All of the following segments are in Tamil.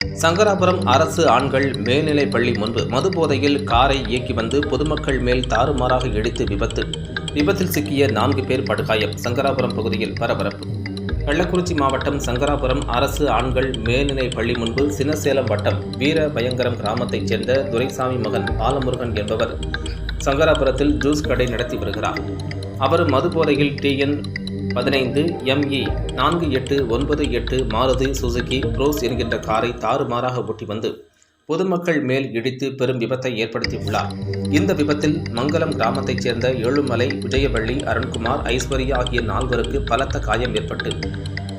சங்கராபுரம் அரசு ஆண்கள் மேல்நிலைப் பள்ளி முன்பு மதுபோதையில் காரை இயக்கி வந்து பொதுமக்கள் மேல் தாறுமாறாக இடித்து விபத்தில் சிக்கிய 4 பேர் படுகாயம். சங்கராபுரம் பகுதியில் பரபரப்பு. கள்ளக்குறிச்சி மாவட்டம் சங்கராபுரம் அரசு ஆண்கள் மேல்நிலைப் பள்ளி முன்பு சின்னசேலம் வட்டம் வீரபயங்கரம் கிராமத்தைச் சேர்ந்த துரைசாமி மகன் பாலமுருகன் என்பவர் சங்கராபுரத்தில் ஜூஸ் கடை நடத்தி வருகிறார். அவர் மதுபோதையில் TN 15 ME 4898 மாருதி சுசுகி ப்ரோஸ் என்கின்ற காரை தாறுமாறாக ஓட்டி வந்து பொதுமக்கள் மேல் இடித்து பெரும் விபத்தை ஏற்படுத்தியுள்ளார். இந்த விபத்தில் மங்கலம் கிராமத்தைச் சேர்ந்த ஏழுமலை, விஜயவள்ளி, அருண்குமார், ஐஸ்வர்யா ஆகிய 4 பலத்த காயம் ஏற்பட்டு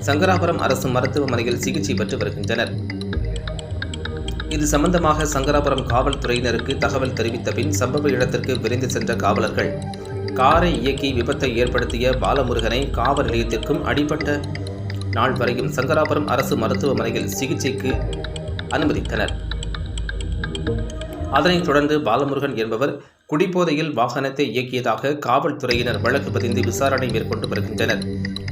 சங்கராபுரம் அரசு மருத்துவமனையில் சிகிச்சை பெற்று வருகின்றனர். இது சம்பந்தமாக சங்கராபுரம் காவல்துறையினருக்கு தகவல் தெரிவித்த பின் சம்பவ இடத்திற்கு விரைந்து சென்ற காவலர்கள் காரை இயக்கி விபத்தை ஏற்படுத்திய பாலமுருகனை காவல் நிலையத்திற்கும் அடிபட்ட நாள் வரையும் சங்கராபுரம் அரசு மருத்துவமனையில் சிகிச்சைக்கு அனுமதித்தனர். அதனைத் தொடர்ந்து பாலமுருகன் என்பவர் குடிபோதையில் வாகனத்தை இயக்கியதாக காவல்துறையினர் வழக்கு பதிந்து விசாரணை மேற்கொண்டு வருகின்றனர்.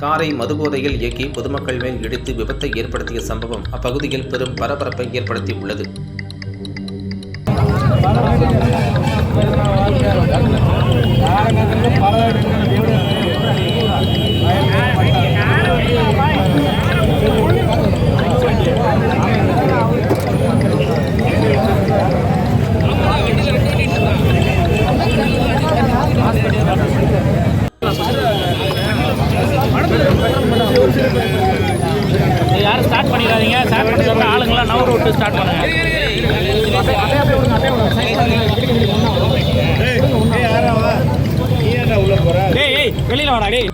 காரை மதுபோதையில் இயக்கி பொதுமக்கள் மேல் இடித்து விபத்தை ஏற்படுத்திய சம்பவம் அப்பகுதியில் பெரும் பரபரப்பை ஏற்படுத்தியுள்ளது. யாரும் ஸ்டார்ட் பண்ணிடாதீங்க. ஸ்டார்ட் பண்ணி சொல்ற ஆளுங்களாம் நவர விட்டு ஸ்டார்ட் பண்ணுங்க. வெளியில வாடா டேய்.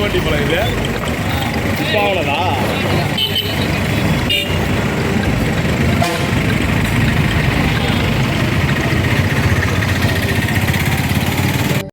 வண்டி போல இது இப்போ அவ்வளோதான்.